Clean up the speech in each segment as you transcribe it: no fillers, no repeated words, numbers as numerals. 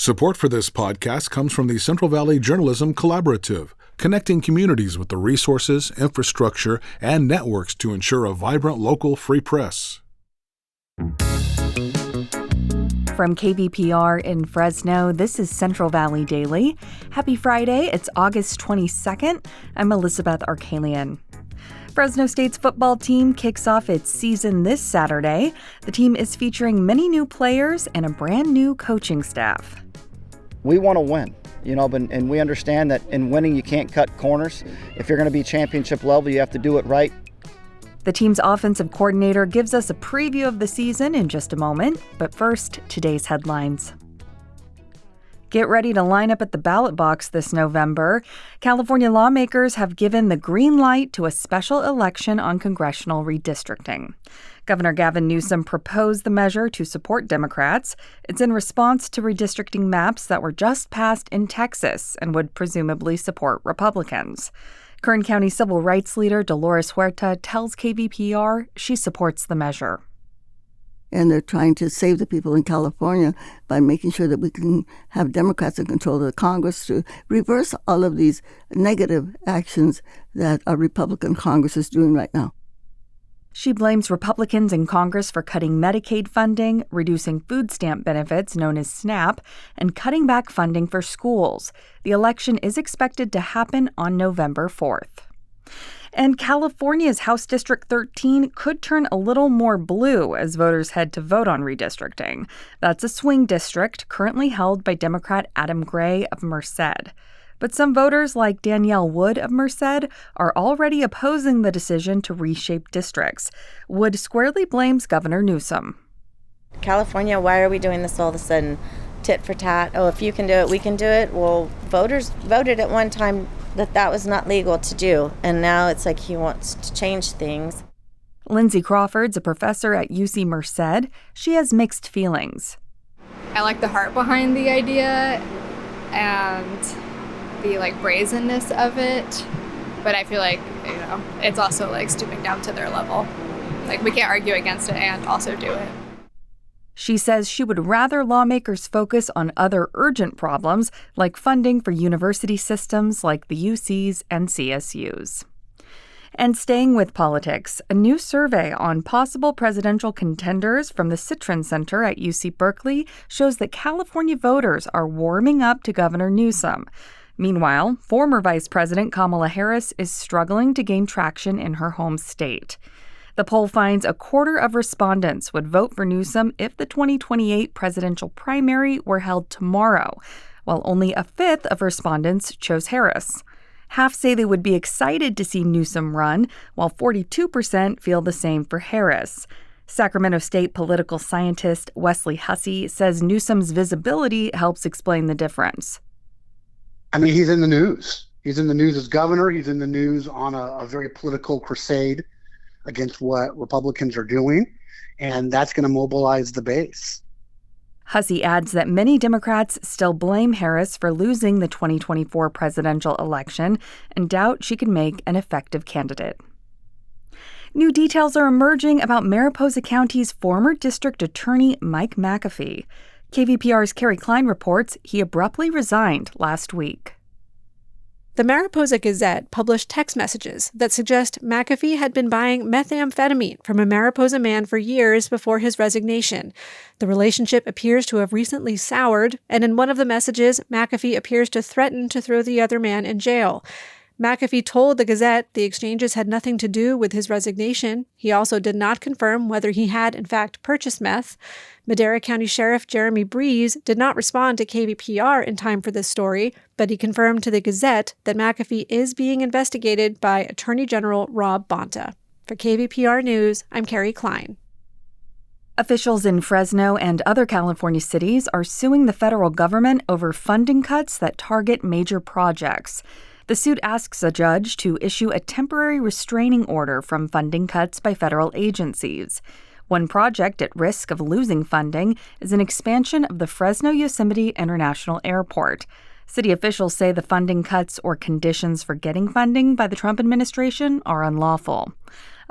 Support for this podcast comes from the Central Valley Journalism Collaborative, connecting communities with the resources, infrastructure, and networks to ensure a vibrant local free press. From KVPR in Fresno, this is Central Valley Daily. Happy Friday, it's August 22nd. I'm Elizabeth Arkalian. Fresno State's football team kicks off its season this Saturday. The team is featuring many new players and a brand new coaching staff. We want to win, and we understand that in winning you can't cut corners. If you're going to be championship level, you have to do it right. The team's offensive coordinator gives us a preview of the season in just a moment, but first, today's headlines. Get ready to line up at the ballot box this November. California lawmakers have given the green light to a special election on congressional redistricting. Governor Gavin Newsom proposed the measure to support Democrats. It's in response to redistricting maps that were just passed in Texas and would presumably support Republicans. Kern County civil rights leader Dolores Huerta tells KVPR she supports the measure. And they're trying to save the people in California by making sure that we can have Democrats in control of the Congress to reverse all of these negative actions that our Republican Congress is doing right now. She blames Republicans in Congress for cutting Medicaid funding, reducing food stamp benefits known as SNAP, and cutting back funding for schools. The election is expected to happen on November 4th. And California's House District 13 could turn a little more blue as voters head to vote on redistricting. That's a swing district currently held by Democrat Adam Gray of Merced. But some voters, like Danielle Wood of Merced, are already opposing the decision to reshape districts. Wood squarely blames Governor Newsom. California, why are we doing this all of a sudden? Tit for tat. Oh, if you can do it, we can do it. Well, voters voted at one time that was not legal to do, and now it's like he wants to change things. Lindsay Crawford's a professor at UC Merced. She has mixed feelings. I like the heart behind the idea and the brazenness of it, but I feel like it's also stooping down to their level. We can't argue against it and also do it. She says she would rather lawmakers focus on other urgent problems like funding for university systems like the UCs and CSUs. And staying with politics, a new survey on possible presidential contenders from the Citron Center at UC Berkeley shows that California voters are warming up to Governor Newsom. Meanwhile, former Vice President Kamala Harris is struggling to gain traction in her home state. The poll finds a quarter of respondents would vote for Newsom if the 2028 presidential primary were held tomorrow, while only a fifth of respondents chose Harris. Half say they would be excited to see Newsom run, while 42% feel the same for Harris. Sacramento State political scientist Wesley Hussey says Newsom's visibility helps explain the difference. He's in the news. He's in the news as governor. He's in the news on a very political crusade against what Republicans are doing, and that's going to mobilize the base. Hussey adds that many Democrats still blame Harris for losing the 2024 presidential election and doubt she can make an effective candidate. New details are emerging about Mariposa County's former district attorney, Mike McAfee. KVPR's Carrie Klein reports he abruptly resigned last week. The Mariposa Gazette published text messages that suggest McAfee had been buying methamphetamine from a Mariposa man for years before his resignation. The relationship appears to have recently soured, and in one of the messages, McAfee appears to threaten to throw the other man in jail. McAfee told the Gazette the exchanges had nothing to do with his resignation. He also did not confirm whether he had, in fact, purchased meth. Madera County Sheriff Jeremy Breeze did not respond to KVPR in time for this story, but he confirmed to the Gazette that McAfee is being investigated by Attorney General Rob Bonta. For KVPR News, I'm Carrie Klein. Officials in Fresno and other California cities are suing the federal government over funding cuts that target major projects. The suit asks a judge to issue a temporary restraining order from funding cuts by federal agencies. One project at risk of losing funding is an expansion of the Fresno Yosemite International Airport. City officials say the funding cuts or conditions for getting funding by the Trump administration are unlawful.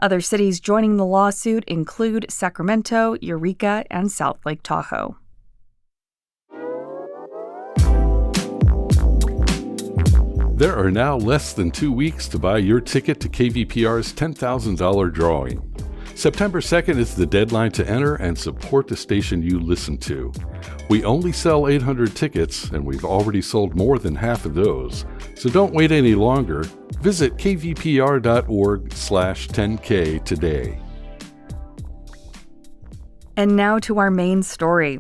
Other cities joining the lawsuit include Sacramento, Eureka, and South Lake Tahoe. There are now less than 2 weeks to buy your ticket to KVPR's $10,000 drawing. September 2nd is the deadline to enter and support the station you listen to. We only sell 800 tickets, and we've already sold more than half of those. So don't wait any longer. Visit kvpr.org/10K today. And now to our main story.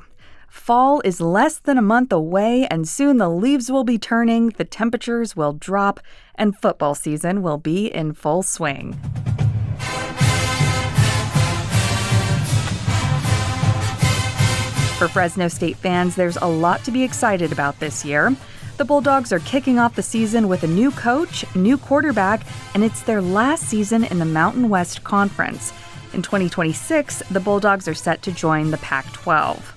Fall is less than a month away, and soon the leaves will be turning, the temperatures will drop, and football season will be in full swing. For Fresno State fans, there's a lot to be excited about this year. The Bulldogs are kicking off the season with a new coach, new quarterback, and it's their last season in the Mountain West Conference. In 2026, the Bulldogs are set to join the Pac-12.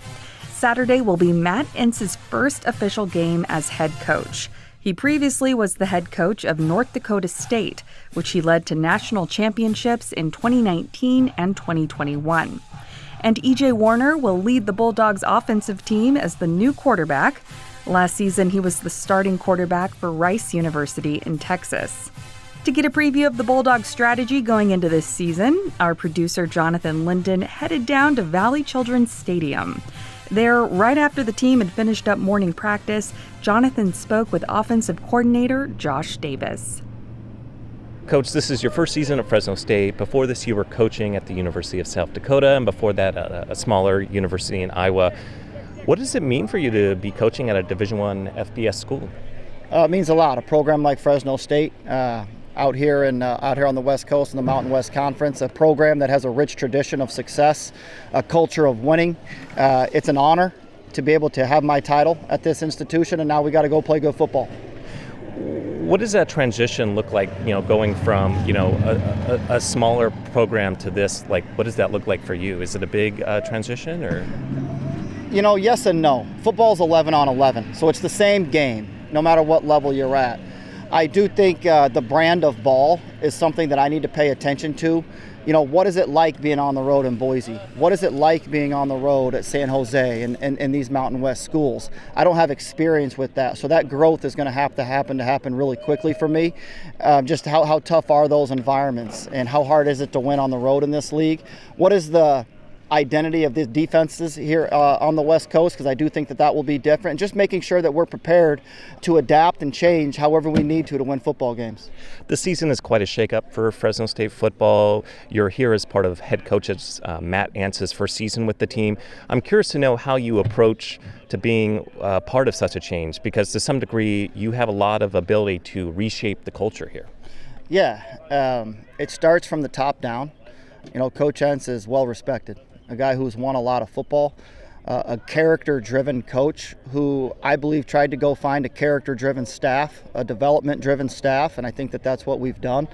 Saturday will be Matt Entz's first official game as head coach. He previously was the head coach of North Dakota State, which he led to national championships in 2019 and 2021. And E.J. Warner will lead the Bulldogs offensive team as the new quarterback. Last season, he was the starting quarterback for Rice University in Texas. To get a preview of the Bulldogs' strategy going into this season, our producer Jonathan Linden headed down to Valley Children's Stadium. There, right after the team had finished up morning practice, Jonathan spoke with offensive coordinator Josh Davis. Coach, this is your first season at Fresno State. Before this, you were coaching at the University of South Dakota, and before that, a smaller university in Iowa. What does it mean for you to be coaching at a Division I FBS school? It means a lot. A program like Fresno State, out here on the West Coast in the Mountain West Conference, a program that has a rich tradition of success, a culture of winning. It's an honor to be able to have my title at this institution, and now we got to go play good football. What does that transition look like, going from, a smaller program to this? Like, what does that look like for you? Is it a big transition, or? Yes and no. Football's 11 on 11, so it's the same game, no matter what level you're at. I do think the brand of ball is something that I need to pay attention to. What is it like being on the road in Boise? What is it like being on the road at San Jose and these Mountain West schools? I don't have experience with that, so that growth is going to have to happen really quickly for me. Just how tough are those environments, and how hard is it to win on the road in this league? What is the identity of the defenses here on the West Coast, because I do think that will be different, and just making sure that we're prepared to adapt and change however we need to win football games. The season is quite a shakeup for Fresno State football. You're here as part of head coach's Matt Entz's first season with the team. I'm curious to know how you approach to being part of such a change, because to some degree you have a lot of ability to reshape the culture here. Yeah, it starts from the top down. Coach Entz is well respected. A guy who's won a lot of football, a character-driven coach who I believe tried to go find a character-driven staff, a development-driven staff, and I think that that's what we've done.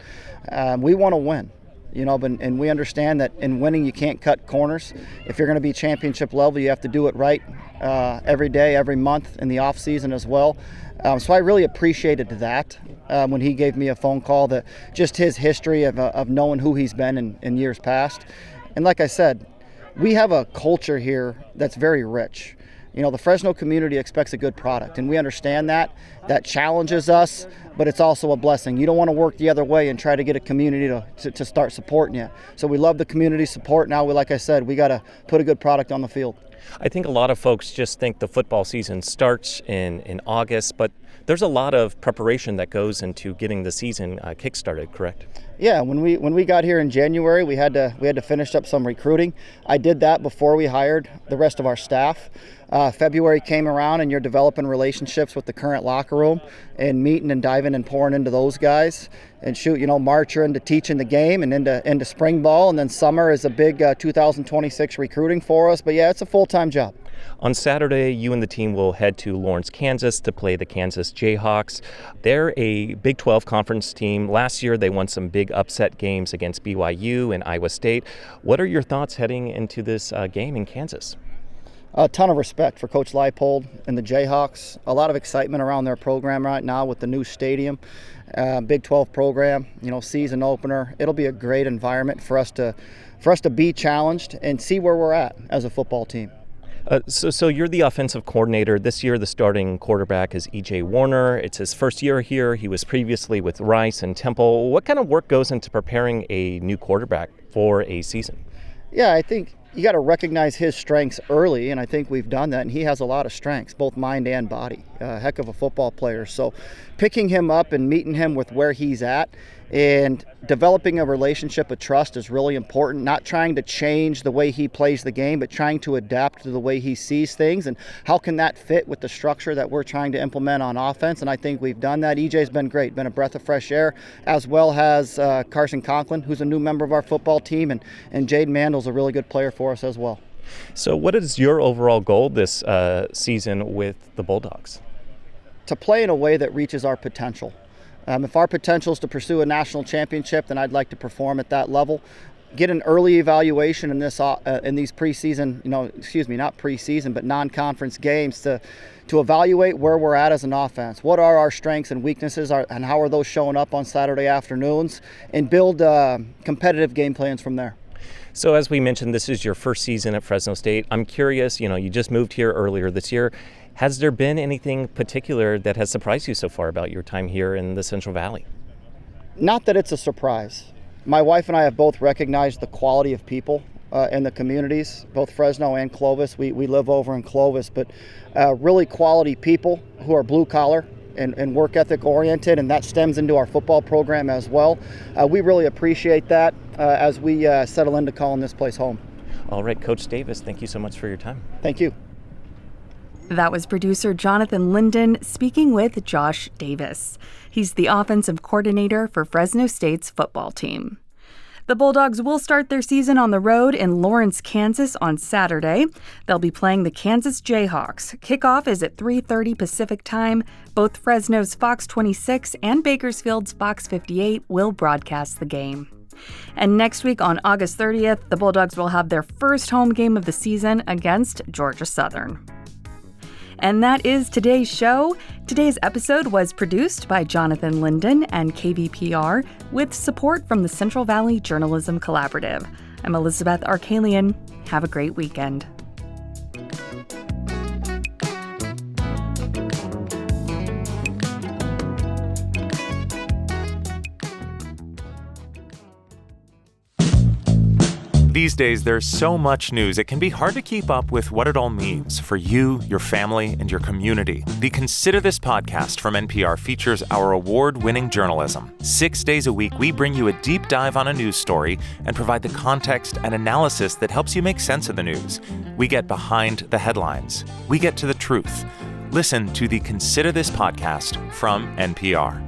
We want to win, and we understand that in winning you can't cut corners. If you're going to be championship level, you have to do it right every day, every month, in the off season as well. So I really appreciated that when he gave me a phone call, that just his history of knowing who he's been in years past. And like I said, we have a culture here that's very rich. The Fresno community expects a good product, and we understand that. That challenges us, but it's also a blessing. You don't want to work the other way and try to get a community to start supporting you. So we love the community support. Now, like I said, we got to put a good product on the field. I think a lot of folks just think the football season starts in August, but there's a lot of preparation that goes into getting the season kick-started, correct? Yeah, when we got here in January, we had to finish up some recruiting. I did that before we hired the rest of our staff. February came around, and you're developing relationships with the current locker room and meeting and diving and pouring into those guys. And March you're into teaching the game and into spring ball, and then summer is a big 2026 recruiting for us. But yeah, it's a full-time job. On Saturday, you and the team will head to Lawrence, Kansas to play the Kansas Jayhawks. They're a Big 12 conference team. Last year, they won some big upset games against BYU and Iowa State. What are your thoughts heading into this game in Kansas? A ton of respect for Coach Leipold and the Jayhawks. A lot of excitement around their program right now with the new stadium. Big 12 program, season opener. It'll be a great environment for us to be challenged and see where we're at as a football team. So you're the offensive coordinator. This year, the starting quarterback is E.J. Warner. It's his first year here. He was previously with Rice and Temple. What kind of work goes into preparing a new quarterback for a season? Yeah, I think you got to recognize his strengths early, and I think we've done that, and he has a lot of strengths, both mind and body. Heck of a football player. So picking him up and meeting him with where he's at and developing a relationship of trust is really important, not trying to change the way he plays the game, but trying to adapt to the way he sees things, and how can that fit with the structure that we're trying to implement on offense, and I think we've done that. EJ's been great, been a breath of fresh air, as well as Carson Conklin, who's a new member of our football team, and Jaden Mandel's a really good player for us as well. So what is your overall goal this season with the Bulldogs? To play in a way that reaches our potential. If our potential is to pursue a national championship, then I'd like to perform at that level. Get an early evaluation in these preseason, not preseason, but non-conference games to evaluate where we're at as an offense. What are our strengths and weaknesses, and how are those showing up on Saturday afternoons, and build competitive game plans from there. So as we mentioned, this is your first season at Fresno State. I'm curious, you just moved here earlier this year. Has there been anything particular that has surprised you so far about your time here in the Central Valley? Not that it's a surprise. My wife and I have both recognized the quality of people in the communities, both Fresno and Clovis. We live over in Clovis, but really quality people who are blue collar and work ethic oriented, and that stems into our football program as well. We really appreciate that as we settle into calling this place home. All right, Coach Davis, thank you so much for your time. Thank you. That was producer Jonathan Linden speaking with Josh Davis. He's the offensive coordinator for Fresno State's football team. The Bulldogs will start their season on the road in Lawrence, Kansas on Saturday. They'll be playing the Kansas Jayhawks. Kickoff is at 3:30 Pacific Time. Both Fresno's Fox 26 and Bakersfield's Fox 58 will broadcast the game. And next week on August 30th, the Bulldogs will have their first home game of the season against Georgia Southern. And that is today's show. Today's episode was produced by Jonathan Linden and KVPR with support from the Central Valley Journalism Collaborative. I'm Elizabeth Arkalian. Have a great weekend. These days, there's so much news, it can be hard to keep up with what it all means for you, your family, and your community. The Consider This podcast from NPR features our award-winning journalism. 6 days a week, we bring you a deep dive on a news story and provide the context and analysis that helps you make sense of the news. We get behind the headlines. We get to the truth. Listen to the Consider This podcast from NPR.